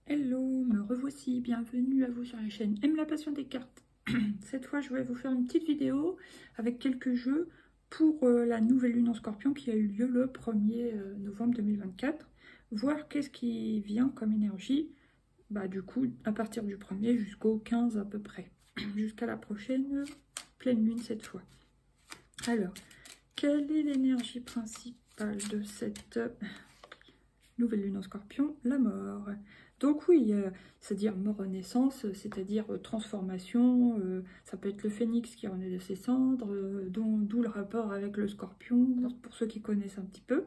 Hello, me revoici, bienvenue à vous sur la chaîne Aime la passion des cartes. Cette fois, je vais vous faire une petite vidéo avec quelques jeux pour la nouvelle lune en Scorpion qui a eu lieu le 1er novembre 2024. Voir qu'est-ce qui vient comme énergie, du coup, à partir du 1er jusqu'au 15 à peu près. Jusqu'à la prochaine pleine lune cette fois. Alors, quelle est l'énergie principale de cette nouvelle lune en Scorpion? La mort. Donc oui, c'est-à-dire mort renaissance, c'est-à-dire transformation, ça peut être le phénix qui renaît de ses cendres, d'où le rapport avec le scorpion, pour ceux qui connaissent un petit peu.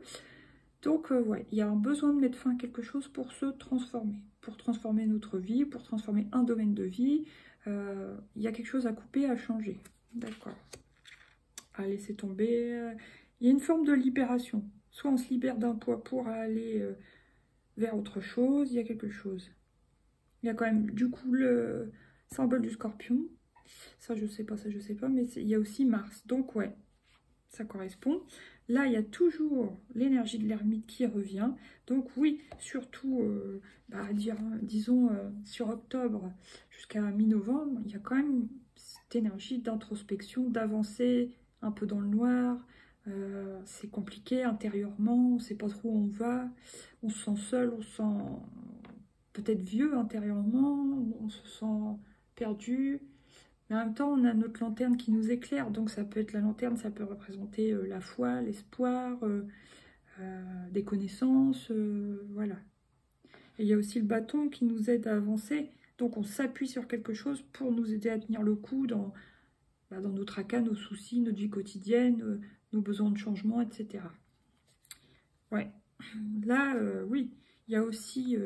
Donc ouais, il y a un besoin de mettre fin à quelque chose pour se transformer, pour transformer notre vie, pour transformer un domaine de vie. Il y a quelque chose à couper, à changer. D'accord. À laisser tomber. Il y a une forme de libération. Soit on se libère d'un poids pour aller vers autre chose, il y a quelque chose. Il y a quand même du coup le symbole du scorpion. Ça je sais pas, mais il y a aussi Mars. Donc ouais, ça correspond. Là, il y a toujours l'énergie de l'ermite qui revient. Donc oui, surtout, disons, sur octobre jusqu'à mi-novembre, il y a quand même cette énergie d'introspection, d'avancer un peu dans le noir. C'est compliqué intérieurement, on ne sait pas trop où on va, on se sent seul, on se sent peut-être vieux intérieurement, on se sent perdu. Mais en même temps, on a notre lanterne qui nous éclaire, donc ça peut être la lanterne, ça peut représenter la foi, l'espoir, des connaissances, voilà. Et il y a aussi le bâton qui nous aide à avancer, donc on s'appuie sur quelque chose pour nous aider à tenir le coup dans nos tracas, nos soucis, notre vie quotidienne, nos besoins de changement, etc. Ouais, là, oui, il y a aussi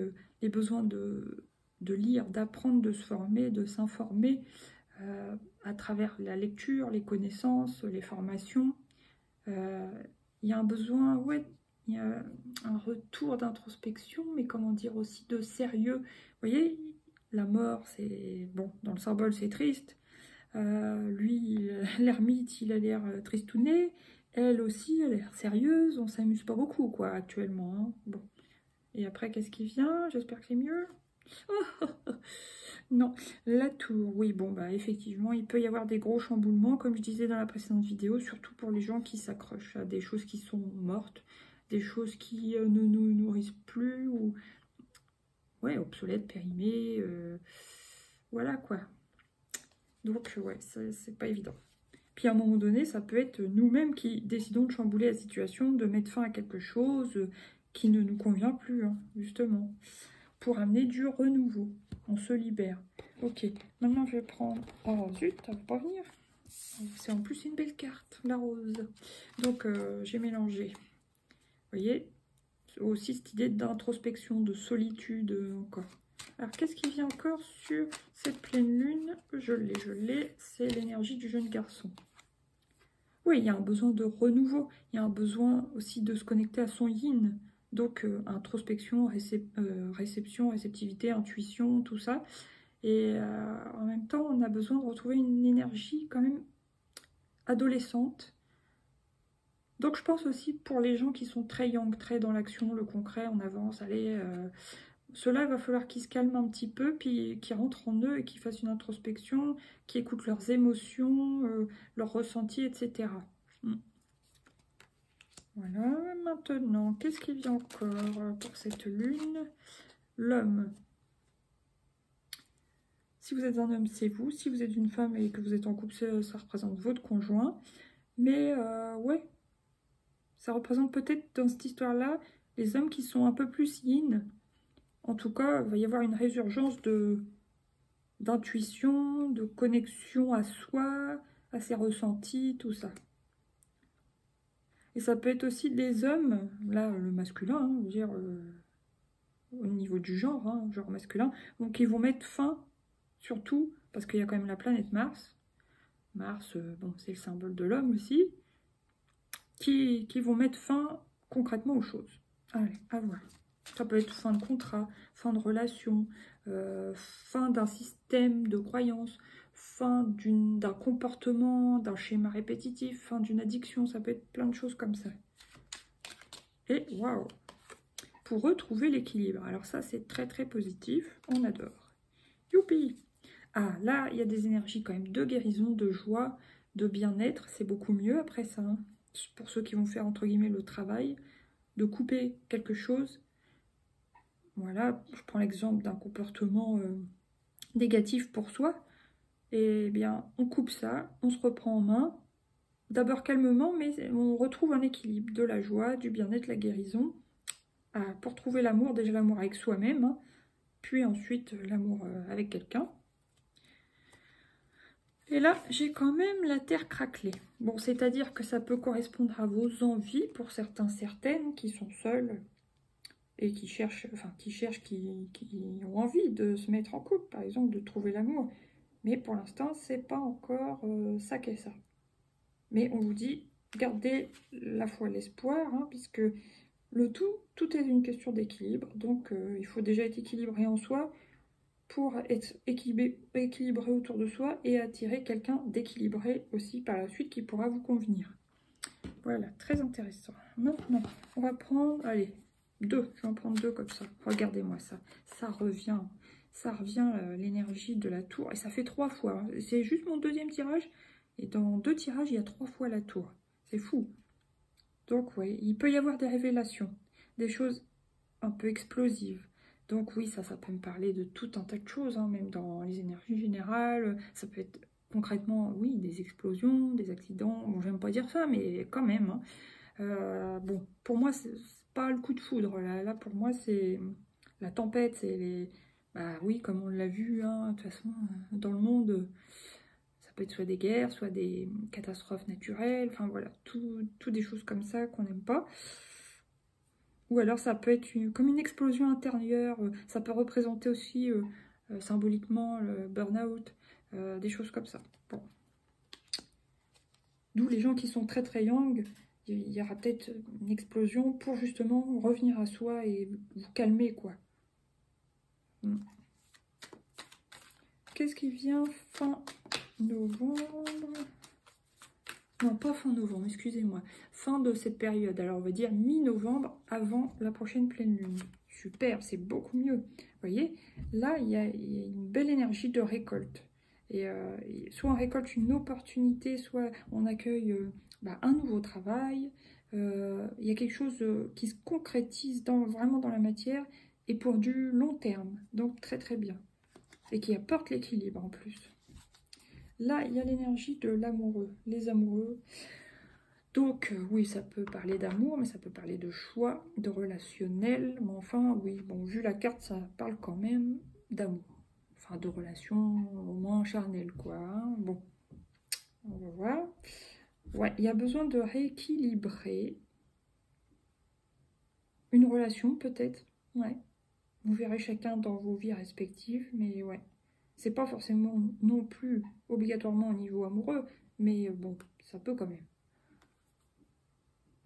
les besoins de lire, d'apprendre, de se former, de s'informer, à travers la lecture, les connaissances, les formations. Il y a un besoin, ouais, il y a un retour d'introspection, mais comment dire aussi de sérieux. Vous voyez, la mort, c'est bon, dans le symbole, c'est triste. Lui, l'ermite, il a l'air tristouné. Elle aussi, elle a l'air sérieuse. On s'amuse pas beaucoup, quoi, actuellement. Hein. Bon. Et après, qu'est-ce qui vient? J'espère que c'est mieux. Non, la tour, oui, bon, effectivement, il peut y avoir des gros chamboulements, comme je disais dans la précédente vidéo, surtout pour les gens qui s'accrochent à des choses qui sont mortes, des choses qui ne nous nourrissent plus, ou, ouais, obsolètes, périmées, voilà, quoi. Donc, ouais, c'est pas évident. Puis, à un moment donné, ça peut être nous-mêmes qui décidons de chambouler la situation, de mettre fin à quelque chose qui ne nous convient plus, hein, justement, pour amener du renouveau. On se libère. Ok, maintenant je vais prendre... Oh zut, ça va pas venir. C'est en plus une belle carte, la rose. Donc j'ai mélangé. Vous voyez, aussi cette idée d'introspection, de solitude encore. Alors qu'est-ce qui vient encore sur cette pleine lune? Je l'ai. C'est l'énergie du jeune garçon. Oui, il y a un besoin de renouveau. Il y a un besoin aussi de se connecter à son yin. Donc introspection, réception, réceptivité, intuition, tout ça. Et en même temps, on a besoin de retrouver une énergie quand même adolescente. Donc je pense aussi pour les gens qui sont très yang, très dans l'action, le concret, on avance, allez... Ceux-là, il va falloir qu'ils se calment un petit peu, puis qu'ils rentrent en eux et qu'ils fassent une introspection, qu'ils écoutent leurs émotions, leurs ressentis, etc. Voilà, maintenant, qu'est-ce qui vient encore pour cette lune? L'homme. Si vous êtes un homme, c'est vous. Si vous êtes une femme et que vous êtes en couple, ça représente votre conjoint. Mais ouais, ça représente peut-être dans cette histoire-là les hommes qui sont un peu plus yin. En tout cas, il va y avoir une résurgence d'intuition, de connexion à soi, à ses ressentis, tout ça. Et ça peut être aussi des hommes, là le masculin, hein, je veux dire, au niveau du genre, hein, genre masculin, donc ils vont mettre fin, surtout, parce qu'il y a quand même la planète Mars. Mars, bon, c'est le symbole de l'homme aussi, qui vont mettre fin concrètement aux choses. Allez, à voir. Ça peut être fin de contrat, fin de relation, fin d'un système de croyance, fin d'un comportement, d'un schéma répétitif, fin d'une addiction, ça peut être plein de choses comme ça. Et waouh! pour retrouver l'équilibre. Alors ça, c'est très très positif, on adore. Youpi! Ah, là, il y a des énergies quand même de guérison, de joie, de bien-être. C'est beaucoup mieux après ça, hein, pour ceux qui vont faire, entre guillemets, le travail, de couper quelque chose. Voilà, je prends l'exemple d'un comportement négatif pour soi. Eh bien, on coupe ça, on se reprend en main. D'abord calmement, mais on retrouve un équilibre, de la joie, du bien-être, la guérison. Ah, pour trouver l'amour, déjà l'amour avec soi-même, hein, puis ensuite l'amour avec quelqu'un. Et là, j'ai quand même la terre craquelée. Bon, c'est-à-dire que ça peut correspondre à vos envies, pour certains, certaines, qui sont seules et qui cherchent, qui ont envie de se mettre en couple, par exemple, de trouver l'amour. Mais pour l'instant, c'est pas encore ça qu'est ça. Mais on vous dit, gardez la foi et l'espoir, hein, puisque le tout est une question d'équilibre. Donc, il faut déjà être équilibré en soi pour être équilibré autour de soi et attirer quelqu'un d'équilibré aussi par la suite qui pourra vous convenir. Voilà, très intéressant. Maintenant, on va prendre, allez, 2. Je vais en prendre 2 comme ça. Regardez-moi ça. Ça revient l'énergie de la tour. Et ça fait 3 fois. Hein. C'est juste mon 2e tirage. Et dans 2 tirages, il y a 3 fois la tour. C'est fou. Donc, oui, il peut y avoir des révélations. Des choses un peu explosives. Donc oui, ça peut me parler de tout un tas de choses, hein, même dans les énergies générales. Ça peut être concrètement, oui, des explosions, des accidents. Bon, j'aime pas dire ça, mais quand même. Hein. Bon, pour moi, c'est pas le coup de foudre. Là pour moi, c'est la tempête. C'est les... Bah oui, comme on l'a vu, hein, de toute façon, dans le monde, ça peut être soit des guerres, soit des catastrophes naturelles. Enfin voilà, tout des choses comme ça qu'on n'aime pas. Ou alors ça peut être comme une explosion intérieure, ça peut représenter aussi symboliquement le burn-out, des choses comme ça. Bon. D'où les gens qui sont très très young, il y aura peut-être une explosion pour justement revenir à soi et vous calmer, quoi. Qu'est-ce qui vient fin novembre? Non, pas fin novembre, excusez-moi. Fin de cette période. Alors, on va dire mi-novembre, avant la prochaine pleine lune. Super, c'est beaucoup mieux. Vous voyez, là, il y a une belle énergie de récolte. Et soit on récolte une opportunité, soit on accueille un nouveau travail. Il y a quelque chose qui se concrétise vraiment dans la matière et pour du long terme. Donc, très très bien. Et qui apporte l'équilibre en plus. Là, il y a l'énergie de l'amoureux, les amoureux. Donc, oui, ça peut parler d'amour, mais ça peut parler de choix, de relationnel. Mais enfin, oui, bon, vu la carte, ça parle quand même d'amour. Enfin, de relations au moins charnelles, quoi. Hein. Bon, on va voir. Ouais, il y a besoin de rééquilibrer une relation, peut-être. Ouais, vous verrez chacun dans vos vies respectives, mais ouais. C'est pas forcément non plus obligatoirement au niveau amoureux, mais bon, ça peut quand même.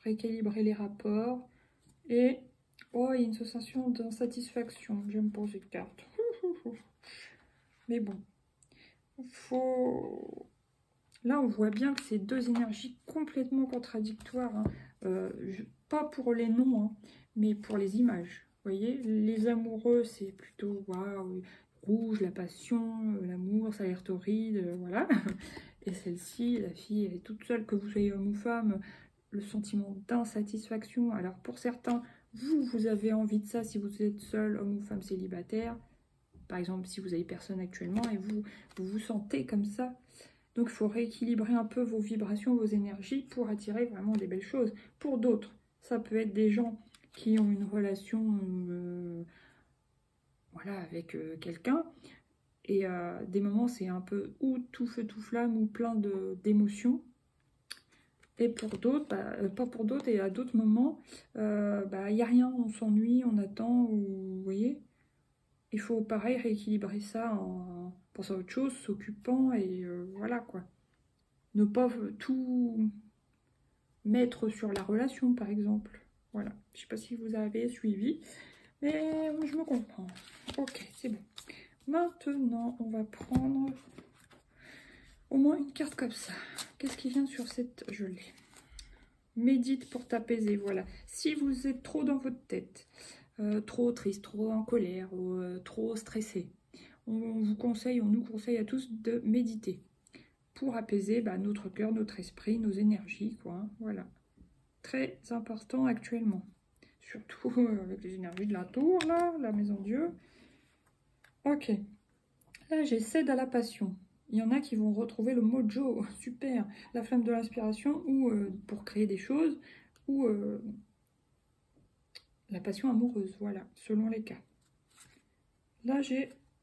Rééquilibrer les rapports. Et, oh, il y a une sensation d'insatisfaction. J'aime pas cette carte. Mais bon, faut... Là, on voit bien que c'est 2 énergies complètement contradictoires. Hein. Pas pour les noms, hein, mais pour les images. Vous voyez, les amoureux, c'est plutôt waouh, rouge, la passion, l'amour, ça a l'air torride, voilà. Et celle-ci, la fille, elle est toute seule, que vous soyez homme ou femme, le sentiment d'insatisfaction. Alors pour certains, vous avez envie de ça si vous êtes seul, homme ou femme célibataire. Par exemple, si vous avez personne actuellement et vous sentez comme ça. Donc il faut rééquilibrer un peu vos vibrations, vos énergies pour attirer vraiment des belles choses. Pour d'autres, ça peut être des gens qui ont une relation voilà, avec quelqu'un. Et des moments, c'est un peu ou tout feu, tout flamme, ou plein d'émotions. Et pour d'autres, pas pour d'autres, et à d'autres moments, il n'y a rien, on s'ennuie, on attend, ou, vous voyez. Il faut, pareil, rééquilibrer ça en pensant à autre chose, s'occupant, et voilà, quoi. Ne pas tout mettre sur la relation, par exemple. Voilà, je ne sais pas si vous avez suivi, mais je me comprends. Ok, c'est bon. Maintenant, on va prendre au moins une carte comme ça. Qu'est-ce qui vient sur cette gelée? Médite pour t'apaiser, voilà. Si vous êtes trop dans votre tête, trop triste, trop en colère ou trop stressé. On nous conseille à tous de méditer pour apaiser notre cœur, notre esprit, nos énergies, quoi. Hein, voilà. Très important actuellement. Surtout avec les énergies de la tour, là, la maison Dieu. Ok. Là, j'ai cède à la passion. Il y en a qui vont retrouver le mojo, super, la flamme de l'inspiration, ou pour créer des choses, ou la passion amoureuse, voilà, selon les cas. Là,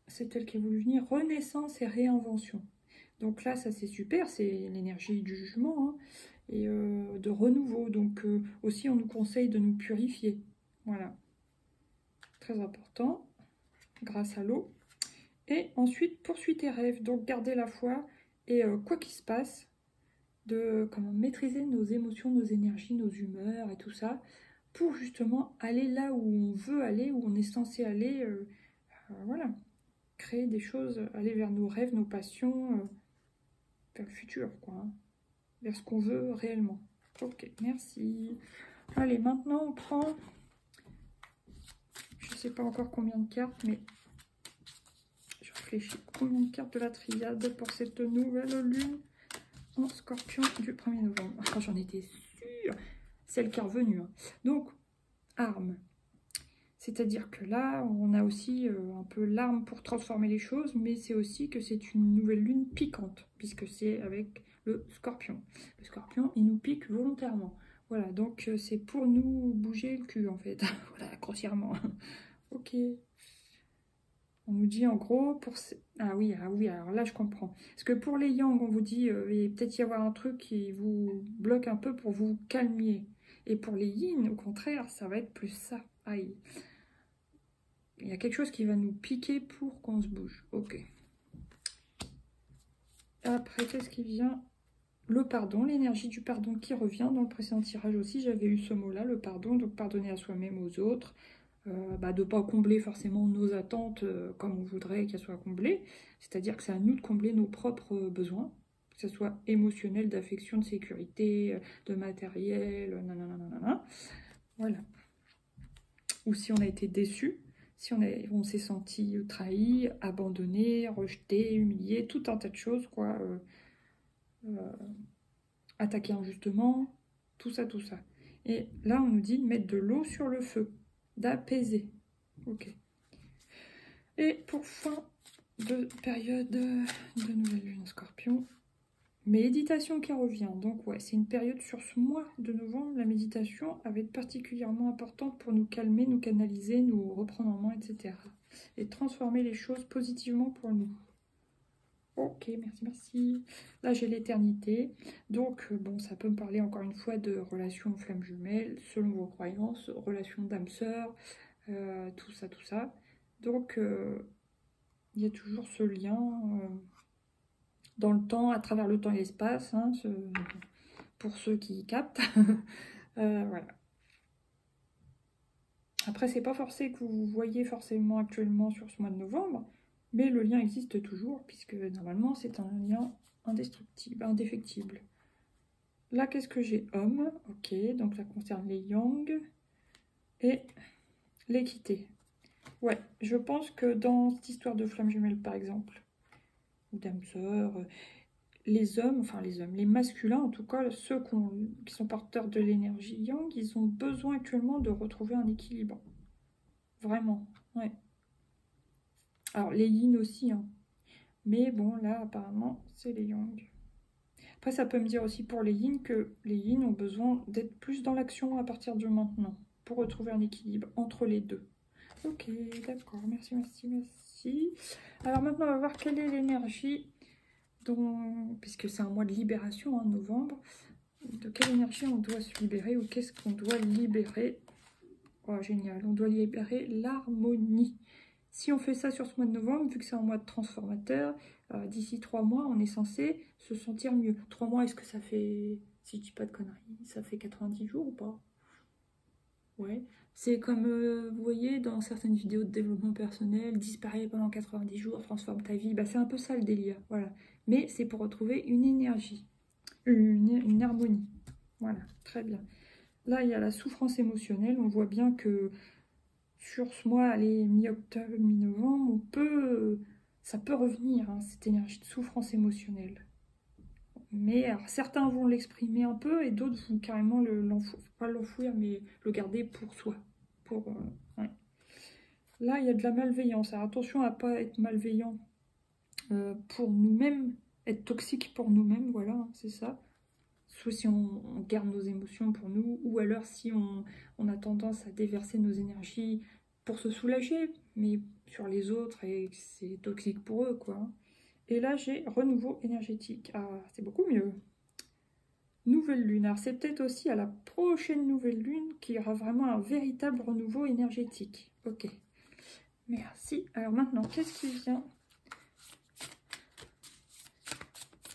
c'est elle qui est voulu venir, renaissance et réinvention. Donc là, ça c'est super, c'est l'énergie du jugement hein, et de renouveau. Donc aussi, on nous conseille de nous purifier. Voilà, très important, grâce à l'eau. Et ensuite, poursuis tes rêves. Donc garder la foi et quoi qu'il se passe, de comment maîtriser nos émotions, nos énergies, nos humeurs et tout ça, pour justement aller là où on veut aller, où on est censé aller. Voilà, créer des choses, aller vers nos rêves, nos passions, vers le futur, quoi. Hein, vers ce qu'on veut réellement. Ok, merci. Allez, maintenant on prend, je ne sais pas encore combien de cartes, mais je réfléchis. Combien de cartes de la triade pour cette nouvelle lune en Scorpion du 1er novembre. Ah, j'en étais sûre. C'est le qui est revenu. Hein. Donc, armes. C'est-à-dire que là, on a aussi un peu l'arme pour transformer les choses, mais c'est aussi que c'est une nouvelle lune piquante, puisque c'est avec le scorpion. Le scorpion, il nous pique volontairement. Voilà, donc c'est pour nous bouger le cul, en fait. Voilà, grossièrement. Ok. On nous dit en gros, ah oui, alors là je comprends. Parce que pour les yang, on vous dit, il va peut-être y avoir un truc qui vous bloque un peu pour vous calmer. Et pour les yin, au contraire, ça va être plus ça. Aïe. Il y a quelque chose qui va nous piquer pour qu'on se bouge. Ok. Après, qu'est-ce qui vient? Le pardon, l'énergie du pardon qui revient. Dans le précédent tirage aussi, j'avais eu ce mot-là, le pardon. Donc, pardonner à soi-même, aux autres. De ne pas combler forcément nos attentes comme on voudrait qu'elles soient comblées. C'est-à-dire que c'est à nous de combler nos propres besoins. Que ce soit émotionnel, d'affection, de sécurité, de matériel, nanana. Voilà. Ou si on a été déçu. Si on s'est senti trahi, abandonné, rejeté, humilié, tout un tas de choses, quoi. Attaqué injustement, tout ça. Et là, on nous dit de mettre de l'eau sur le feu, d'apaiser. Ok. Et pour fin de période de nouvelle lune en Scorpion, méditation qui revient. Donc ouais, c'est une période sur ce mois de novembre, la méditation va être particulièrement importante pour nous calmer, nous canaliser, nous reprendre en main, etc. Et transformer les choses positivement pour nous. Ok, merci. Là, j'ai l'éternité. Donc, bon, ça peut me parler encore une fois de relations flammes jumelles, selon vos croyances, relations d'âme sœur, tout ça. Donc, il y a toujours ce lien dans le temps, à travers le temps et l'espace, hein, pour ceux qui captent. Voilà. Après, c'est pas forcé que vous voyez forcément actuellement sur ce mois de novembre, mais le lien existe toujours, puisque normalement, c'est un lien indestructible, indéfectible. Là, qu'est-ce que j'ai? Homme, ok, donc ça concerne les yang et l'équité. Ouais, je pense que dans cette histoire de flamme jumelle, par exemple, ou d'âme sœur, les hommes, les masculins, en tout cas, ceux qui sont porteurs de l'énergie yang, ils ont besoin actuellement de retrouver un équilibre. Vraiment, ouais. Alors, les yin aussi, hein. Mais bon, là, apparemment, c'est les yang. Après, ça peut me dire aussi pour les yin que les yin ont besoin d'être plus dans l'action à partir de maintenant, pour retrouver un équilibre entre les deux. Ok, d'accord, merci. Alors maintenant, on va voir quelle est l'énergie, puisque c'est un mois de libération, en novembre, de quelle énergie on doit se libérer ou qu'est-ce qu'on doit libérer. Oh, génial, on doit libérer l'harmonie. Si on fait ça sur ce mois de novembre, vu que c'est un mois de transformateur, d'ici 3 mois, on est censé se sentir mieux. 3 mois, est-ce que ça fait, si je dis pas de conneries, ça fait 90 jours ou pas? Ouais. C'est comme, vous voyez, dans certaines vidéos de développement personnel, disparaît pendant 90 jours, transforme ta vie. Bah, c'est un peu ça le délire, voilà. Mais c'est pour retrouver une énergie, une harmonie. Voilà, très bien. Là, il y a la souffrance émotionnelle. On voit bien que sur ce mois, allez, mi-octobre, mi-novembre, ça peut revenir, hein, cette énergie de souffrance émotionnelle. Mais alors, certains vont l'exprimer un peu et d'autres vont carrément pas l'enfouir, mais le garder pour soi. Ouais. Là, il y a de la malveillance. Alors attention à ne pas être malveillant pour nous-mêmes, être toxique pour nous-mêmes, voilà, hein, c'est ça. Soit si on garde nos émotions pour nous, ou alors si on a tendance à déverser nos énergies pour se soulager, mais sur les autres, et c'est toxique pour eux, quoi. Et là, j'ai renouveau énergétique. Ah, c'est beaucoup mieux. Nouvelle lune. Alors, c'est peut-être aussi à la prochaine nouvelle lune qu'il y aura vraiment un véritable renouveau énergétique. Ok. Merci. Alors maintenant, qu'est-ce qui vient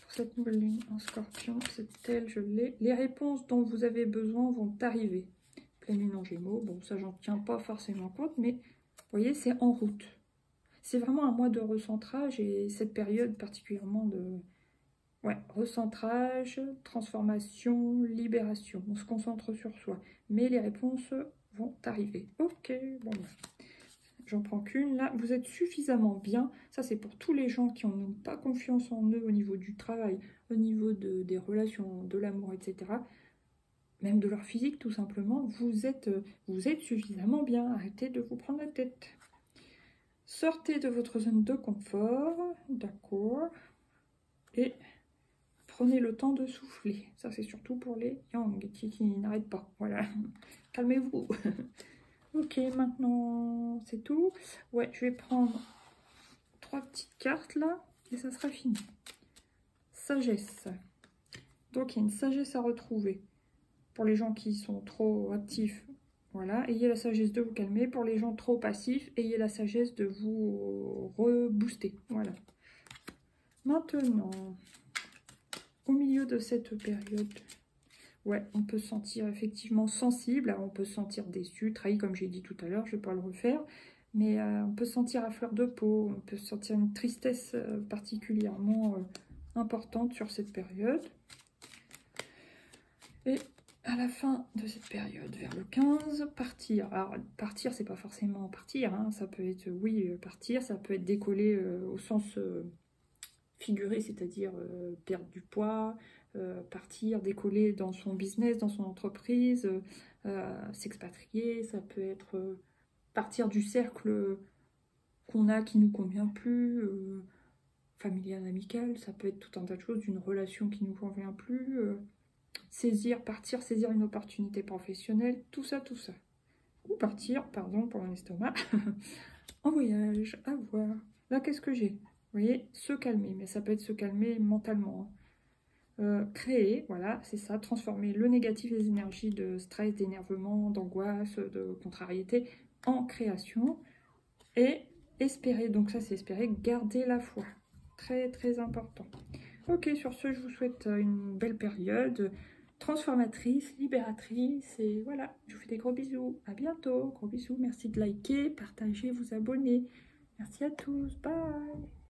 pour cette nouvelle lune en Scorpion? C'est elle, je l'ai. Les réponses dont vous avez besoin vont arriver. Pleine lune en Gémeaux. Bon, ça, j'en tiens pas forcément compte, mais vous voyez, c'est en route. C'est vraiment un mois de recentrage et cette période particulièrement de recentrage, transformation, libération. On se concentre sur soi. Mais les réponses vont arriver. Ok, bon, j'en prends qu'une. Là, vous êtes suffisamment bien. Ça, c'est pour tous les gens qui n'ont pas confiance en eux au niveau du travail, au niveau des relations, de l'amour, etc. Même de leur physique, tout simplement. Vous êtes suffisamment bien. Arrêtez de vous prendre la tête. Sortez de votre zone de confort, d'accord, et prenez le temps de souffler. Ça, c'est surtout pour les yang qui n'arrêtent pas. Voilà, calmez-vous. Ok, maintenant, c'est tout. Ouais, je vais prendre 3 petites cartes, là, et ça sera fini. Sagesse. Donc, il y a une sagesse à retrouver. Pour les gens qui sont trop actifs, voilà, ayez la sagesse de vous calmer. Pour les gens trop passifs, ayez la sagesse de vous rebooster. Voilà. Maintenant, au milieu de cette période, ouais, on peut se sentir effectivement sensible. Alors, on peut se sentir déçu, trahi, comme j'ai dit tout à l'heure, je ne vais pas le refaire. Mais on peut se sentir à fleur de peau, on peut se sentir une tristesse particulièrement importante sur cette période. Et à la fin de cette période, vers le 15, partir. Alors, partir, c'est pas forcément partir, hein. Ça peut être, oui, partir, ça peut être décoller au sens figuré, c'est-à-dire perdre du poids, partir, décoller dans son business, dans son entreprise, s'expatrier, ça peut être partir du cercle qu'on a qui nous convient plus, familial, amical, ça peut être tout un tas de choses, d'une relation qui nous convient plus, partir, saisir une opportunité professionnelle, tout ça, tout ça. Ou partir, pardon pour mon estomac, en voyage, à voir. Là, qu'est-ce que j'ai? Vous voyez, se calmer, mais ça peut être se calmer mentalement. Créer, voilà, c'est ça, transformer le négatif, les énergies de stress, d'énervement, d'angoisse, de contrariété en création. Et espérer, donc ça c'est espérer, garder la foi. Très très important. Ok, sur ce, je vous souhaite une belle période transformatrice, libératrice, et voilà, je vous fais des gros bisous. À bientôt, gros bisous, merci de liker, partager, vous abonner. Merci à tous, bye.